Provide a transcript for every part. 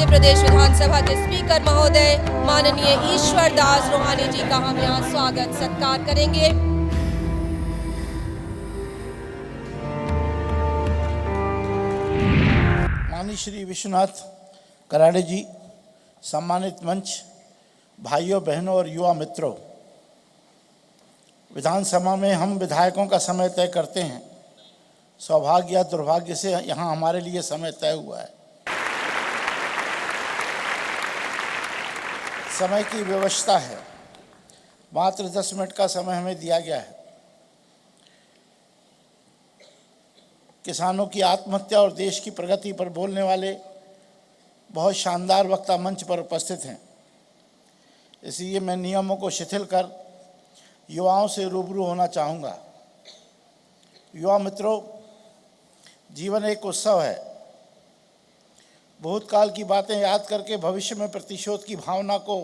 मध्य प्रदेश विधानसभा के स्पीकर महोदय माननीय ईश्वर दास रोहानी जी का हम यहाँ स्वागत सत्कार करेंगे। माननीय श्री विश्वनाथ कराड़े जी, सम्मानित मंच, भाइयों बहनों और युवा मित्रों, विधानसभा में हम विधायकों का समय तय करते हैं। सौभाग्य या दुर्भाग्य से यहाँ हमारे लिए समय तय हुआ है। समय की व्यवस्था है, मात्र 10 मिनट का समय हमें दिया गया है। किसानों की आत्महत्या और देश की प्रगति पर बोलने वाले बहुत शानदार वक्ता मंच पर उपस्थित हैं, इसलिए मैं नियमों को शिथिल कर युवाओं से रूबरू होना चाहूँगा। युवा मित्रों, जीवन एक उत्सव है। भूतकाल की बातें याद करके भविष्य में प्रतिशोध की भावना को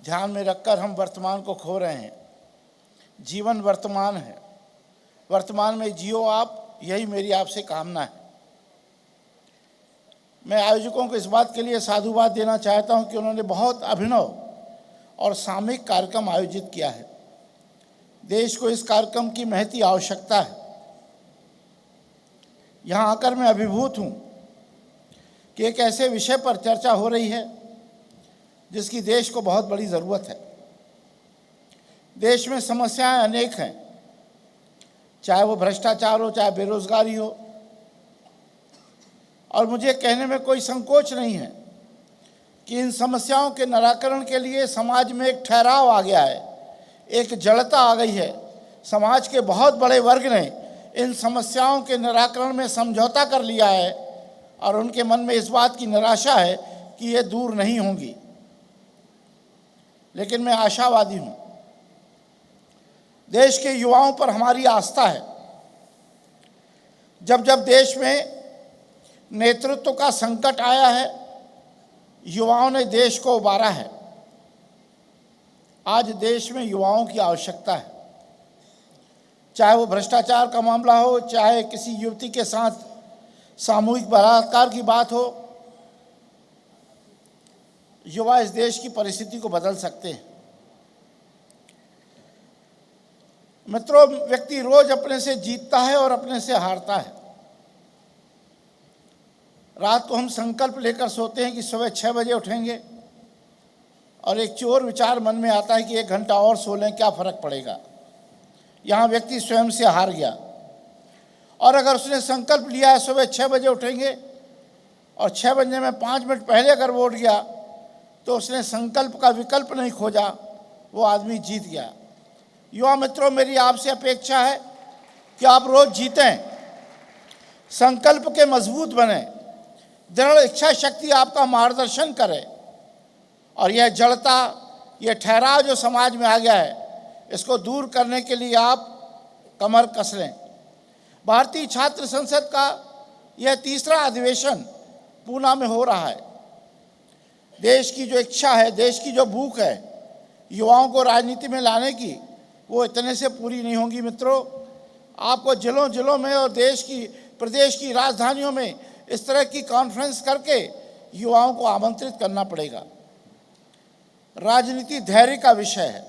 ध्यान में रखकर हम वर्तमान को खो रहे हैं। जीवन वर्तमान है, वर्तमान में जियो आप, यही मेरी आपसे कामना है। मैं आयोजकों को इस बात के लिए साधुवाद देना चाहता हूं कि उन्होंने बहुत अभिनव और सामूहिक कार्यक्रम आयोजित किया है। देश को इस कार्यक्रम की महती आवश्यकता है। यहाँ आकर मैं अभिभूत हूँ कि एक ऐसे विषय पर चर्चा हो रही है जिसकी देश को बहुत बड़ी ज़रूरत है। देश में समस्याएं अनेक हैं, चाहे वो भ्रष्टाचार हो, चाहे बेरोजगारी हो, और मुझे कहने में कोई संकोच नहीं है कि इन समस्याओं के निराकरण के लिए समाज में एक ठहराव आ गया है, एक जड़ता आ गई है। समाज के बहुत बड़े वर्ग ने इन समस्याओं के निराकरण में समझौता कर लिया है और उनके मन में इस बात की निराशा है कि ये दूर नहीं होंगी। लेकिन मैं आशावादी हूँ। देश के युवाओं पर हमारी आस्था है। जब जब देश में नेतृत्व का संकट आया है, युवाओं ने देश को उबारा है। आज देश में युवाओं की आवश्यकता है। चाहे वो भ्रष्टाचार का मामला हो, चाहे किसी युवती के साथ सामूहिक बलात्कार की बात हो, युवा इस देश की परिस्थिति को बदल सकते हैं। मित्रों, व्यक्ति रोज अपने से जीतता है और अपने से हारता है। रात को हम संकल्प लेकर सोते हैं कि सुबह 6 बजे उठेंगे और एक चोर विचार मन में आता है कि 1 घंटा और सो लें, क्या फ़र्क पड़ेगा। यहाँ व्यक्ति स्वयं से हार गया। और अगर उसने संकल्प लिया है सुबह 6 बजे उठेंगे और 6 बजने में 5 मिनट पहले अगर वो उठ गया तो उसने संकल्प का विकल्प नहीं खोजा, वो आदमी जीत गया। युवा मित्रों, मेरी आपसे अपेक्षा है कि आप रोज जीतें, संकल्प के मजबूत बने, दृढ़ इच्छा शक्ति आपका मार्गदर्शन करे और यह जड़ता, यह ठहराव जो समाज में आ गया है, इसको दूर करने के लिए आप कमर कस लें। भारतीय छात्र संसद का यह 3रा अधिवेशन पूना में हो रहा है। देश की जो इच्छा है, देश की जो भूख है युवाओं को राजनीति में लाने की, वो इतने से पूरी नहीं होगी। मित्रों, आपको जिलों जिलों में और प्रदेश की राजधानियों में इस तरह की कॉन्फ्रेंस करके युवाओं को आमंत्रित करना पड़ेगा। राजनीति धैर्य का विषय है।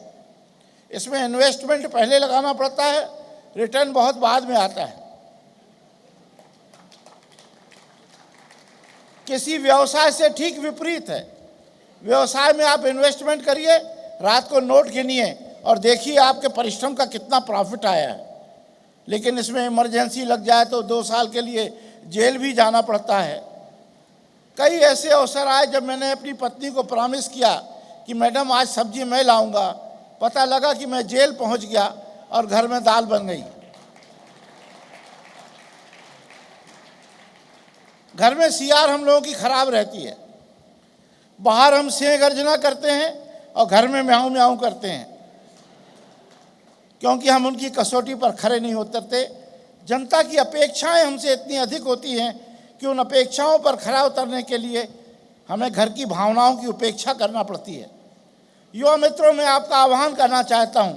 इसमें इन्वेस्टमेंट पहले लगाना पड़ता है, रिटर्न बहुत बाद में आता है। किसी व्यवसाय से ठीक विपरीत है। व्यवसाय में आप इन्वेस्टमेंट करिए, रात को नोट गिनिए और देखिए आपके परिश्रम का कितना प्रॉफिट आया है। लेकिन इसमें इमरजेंसी लग जाए तो 2 साल के लिए जेल भी जाना पड़ता है। कई ऐसे अवसर आए जब मैंने अपनी पत्नी को प्रॉमिस किया कि मैडम आज सब्जी मैं लाऊंगा, पता लगा कि मैं जेल पहुंच गया और घर में दाल बन गई। घर में सीआर हम लोगों की खराब रहती है। बाहर हम सिंह गर्जना करते हैं और घर में म्याऊं म्याऊं करते हैं, क्योंकि हम उनकी कसौटी पर खरे नहीं उतरते। जनता की अपेक्षाएं हमसे इतनी अधिक होती हैं कि उन अपेक्षाओं पर खरा उतरने के लिए हमें घर की भावनाओं की उपेक्षा करना पड़ती है। युवा मित्रों, मैं आपका आह्वान करना चाहता हूं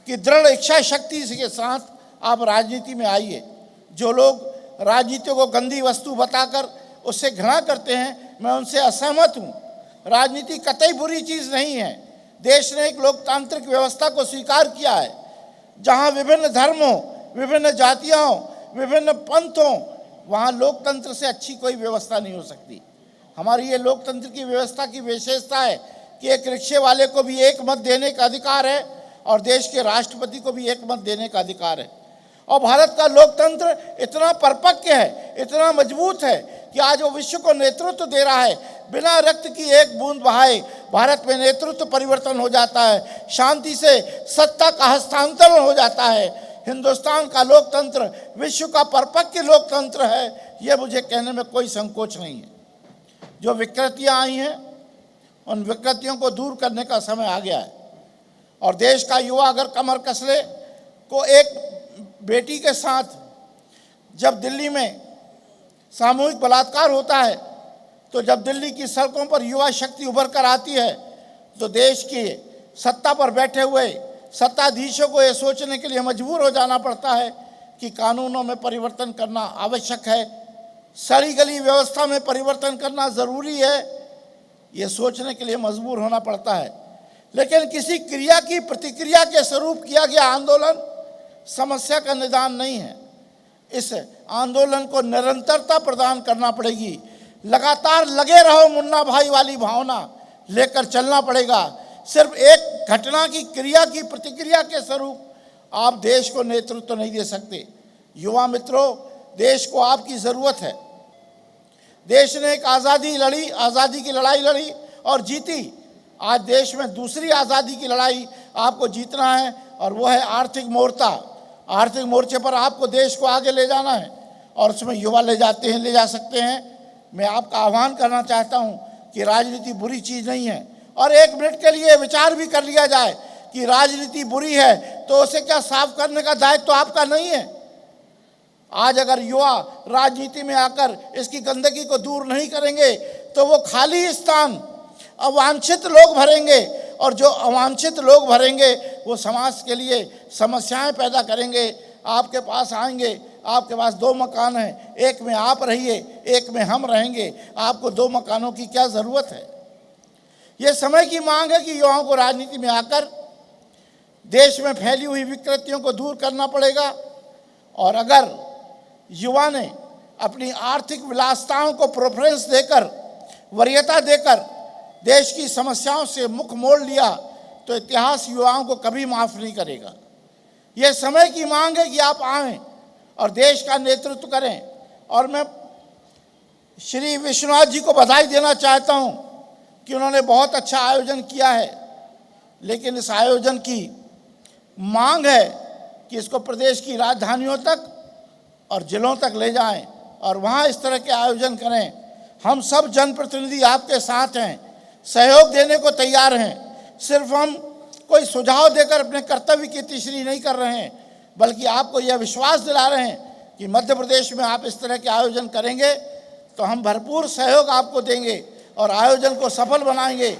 कि दृढ़ इच्छा शक्ति के साथ आप राजनीति में आइए। जो लोग राजनीति को गंदी वस्तु बताकर उससे घृणा करते हैं, मैं उनसे असहमत हूँ। राजनीति कतई बुरी चीज़ नहीं है। देश ने एक लोकतांत्रिक व्यवस्था को स्वीकार किया है, जहाँ विभिन्न धर्मों, विभिन्न जातियों, विभिन्न पंथों, वहाँ लोकतंत्र से अच्छी कोई व्यवस्था नहीं हो सकती। हमारी ये लोकतंत्र की व्यवस्था की विशेषता है कि एक रिक्शे वाले को भी एक मत देने का अधिकार है और देश के राष्ट्रपति को भी एक मत देने का अधिकार है। और भारत का लोकतंत्र इतना परिपक्व है, इतना मजबूत है कि आज वो विश्व को नेतृत्व दे रहा है। बिना रक्त की एक बूंद बहाए भारत में नेतृत्व परिवर्तन हो जाता है, शांति से सत्ता का हस्तांतरण हो जाता है। हिंदुस्तान का लोकतंत्र विश्व का परिपक्व लोकतंत्र है, ये मुझे कहने में कोई संकोच नहीं है। जो विकृतियां आई हैं, उन विकृतियों को दूर करने का समय आ गया है। और देश का युवा अगर कमर कस ले, को एक बेटी के साथ जब दिल्ली में सामूहिक बलात्कार होता है, तो जब दिल्ली की सड़कों पर युवा शक्ति उभर कर आती है, तो देश की सत्ता पर बैठे हुए सत्ताधीशों को यह सोचने के लिए मजबूर हो जाना पड़ता है कि कानूनों में परिवर्तन करना आवश्यक है, सड़ी गली व्यवस्था में परिवर्तन करना ज़रूरी है, ये सोचने के लिए मजबूर होना पड़ता है। लेकिन किसी क्रिया की प्रतिक्रिया के स्वरूप किया गया आंदोलन समस्या का निदान नहीं है। इस आंदोलन को निरंतरता प्रदान करना पड़ेगी। लगातार लगे रहो मुन्ना भाई वाली भावना लेकर चलना पड़ेगा। सिर्फ एक घटना की क्रिया की प्रतिक्रिया के स्वरूप आप देश को नेतृत्व नहीं दे सकते। युवा मित्रों, देश को आपकी ज़रूरत है। देश ने एक आज़ादी की लड़ाई लड़ी और जीती। आज देश में दूसरी आज़ादी की लड़ाई आपको जीतना है, और वो है आर्थिक मोर्चा। आर्थिक मोर्चे पर आपको देश को आगे ले जाना है, और उसमें युवा ले जा सकते हैं। मैं आपका आह्वान करना चाहता हूँ कि राजनीति बुरी चीज़ नहीं है, और एक मिनट के लिए विचार भी कर लिया जाए कि राजनीति बुरी है तो उसे क्या साफ करने का दायित्व तो आपका नहीं है। आज अगर युवा राजनीति में आकर इसकी गंदगी को दूर नहीं करेंगे तो वो खाली स्थान अवांछित लोग भरेंगे, और जो अवांछित लोग भरेंगे वो समाज के लिए समस्याएं पैदा करेंगे। आपके पास आएंगे, आपके पास 2 मकान हैं, एक में आप रहिए, एक में हम रहेंगे, आपको 2 मकानों की क्या ज़रूरत है। ये समय की मांग है कि युवाओं को राजनीति में आकर देश में फैली हुई विकृतियों को दूर करना पड़ेगा। और अगर युवा ने अपनी आर्थिक विलासिताओं को प्रेफरेंस देकर, वरीयता देकर देश की समस्याओं से मुख मोड़ लिया तो इतिहास युवाओं को कभी माफ़ नहीं करेगा। यह समय की मांग है कि आप आएं और देश का नेतृत्व करें। और मैं श्री विश्वनाथ जी को बधाई देना चाहता हूं कि उन्होंने बहुत अच्छा आयोजन किया है, लेकिन इस आयोजन की मांग है कि इसको प्रदेश की राजधानियों तक और जिलों तक ले जाएं और वहां इस तरह के आयोजन करें। हम सब जनप्रतिनिधि आपके साथ हैं, सहयोग देने को तैयार हैं। सिर्फ हम कोई सुझाव देकर अपने कर्तव्य की तीसरी नहीं कर रहे हैं, बल्कि आपको यह विश्वास दिला रहे हैं कि मध्य प्रदेश में आप इस तरह के आयोजन करेंगे तो हम भरपूर सहयोग आपको देंगे और आयोजन को सफल बनाएंगे।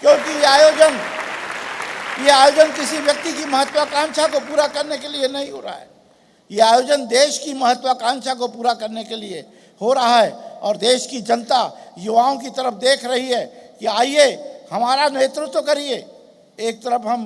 क्योंकि ये आयोजन किसी व्यक्ति की महत्वाकांक्षा को पूरा करने के लिए नहीं हो रहा है। ये आयोजन देश की महत्वाकांक्षा को पूरा करने के लिए हो रहा है, और देश की जनता युवाओं की तरफ देख रही है कि आइए हमारा नेतृत्व करिए। एक तरफ हम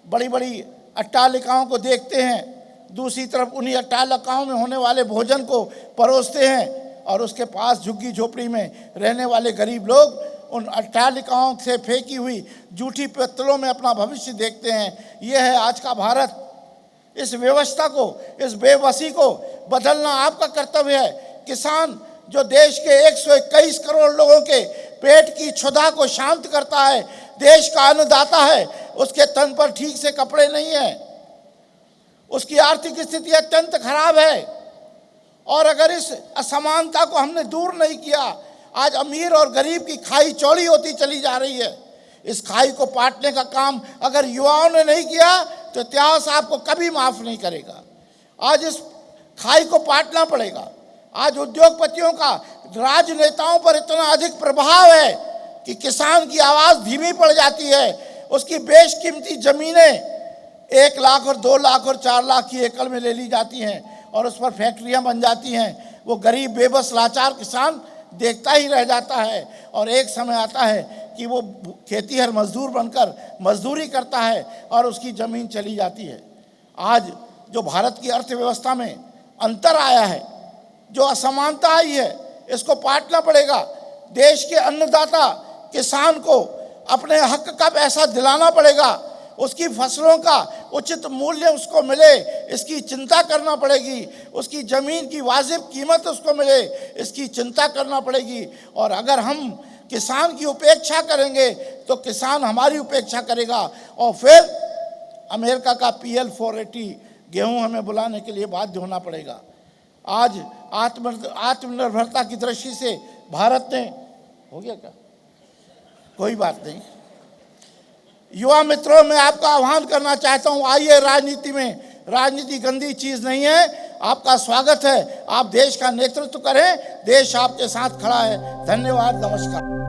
बड़ी बड़ी अट्टालिकाओं को देखते हैं, दूसरी तरफ उन्हीं अट्टालिकाओं में होने वाले भोजन को परोसते हैं, और उसके पास झुग्गी झोपड़ी में रहने वाले गरीब लोग उन अट्टालिकाओं से फेंकी हुई जूठी पत्तलों में अपना भविष्य देखते हैं। यह है आज का भारत। इस व्यवस्था को, इस बेबसी को बदलना आपका कर्तव्य है। किसान जो देश के 121 करोड़ लोगों के पेट की क्षुधा को शांत करता है, देश का अन्नदाता है, उसके तन पर ठीक से कपड़े नहीं है, उसकी आर्थिक स्थिति अत्यंत खराब है। और अगर इस असमानता को हमने दूर नहीं किया, आज अमीर और गरीब की खाई चौड़ी होती चली जा रही है। इस खाई को पाटने का काम अगर युवाओं ने नहीं किया तो इतिहास आपको कभी माफ़ नहीं करेगा। आज इस खाई को पाटना पड़ेगा। आज उद्योगपतियों का राजनेताओं पर इतना अधिक प्रभाव है कि किसान की आवाज़ धीमी पड़ जाती है। उसकी बेशकीमती ज़मीनें 1 लाख और 2 लाख और 4 लाख की एकड़ में ले ली जाती हैं और उस पर फैक्ट्रियां बन जाती हैं। वो गरीब बेबस लाचार किसान देखता ही रह जाता है और एक समय आता है कि वो खेतीहर मजदूर बनकर मजदूरी करता है और उसकी ज़मीन चली जाती है। आज जो भारत की अर्थव्यवस्था में अंतर आया है, जो असमानता आई है, इसको पाटना पड़ेगा। देश के अन्नदाता किसान को अपने हक का पैसा दिलाना पड़ेगा, उसकी फसलों का उचित मूल्य उसको मिले, इसकी चिंता करना पड़ेगी, उसकी ज़मीन की वाजिब कीमत उसको मिले, इसकी चिंता करना पड़ेगी। और अगर हम किसान की उपेक्षा करेंगे तो किसान हमारी उपेक्षा करेगा और फिर अमेरिका का PL 480 गेहूं हमें बुलाने के लिए बाध्य होना पड़ेगा। आज आत्मनिर्भरता की दृष्टि से भारत ने, हो गया क्या, कोई बात नहीं। युवा मित्रों, मैं आपका आह्वान करना चाहता हूं, आइए राजनीति में। राजनीति गंदी चीज नहीं है, आपका स्वागत है। आप देश का नेतृत्व करें, देश आपके साथ खड़ा है। धन्यवाद, नमस्कार।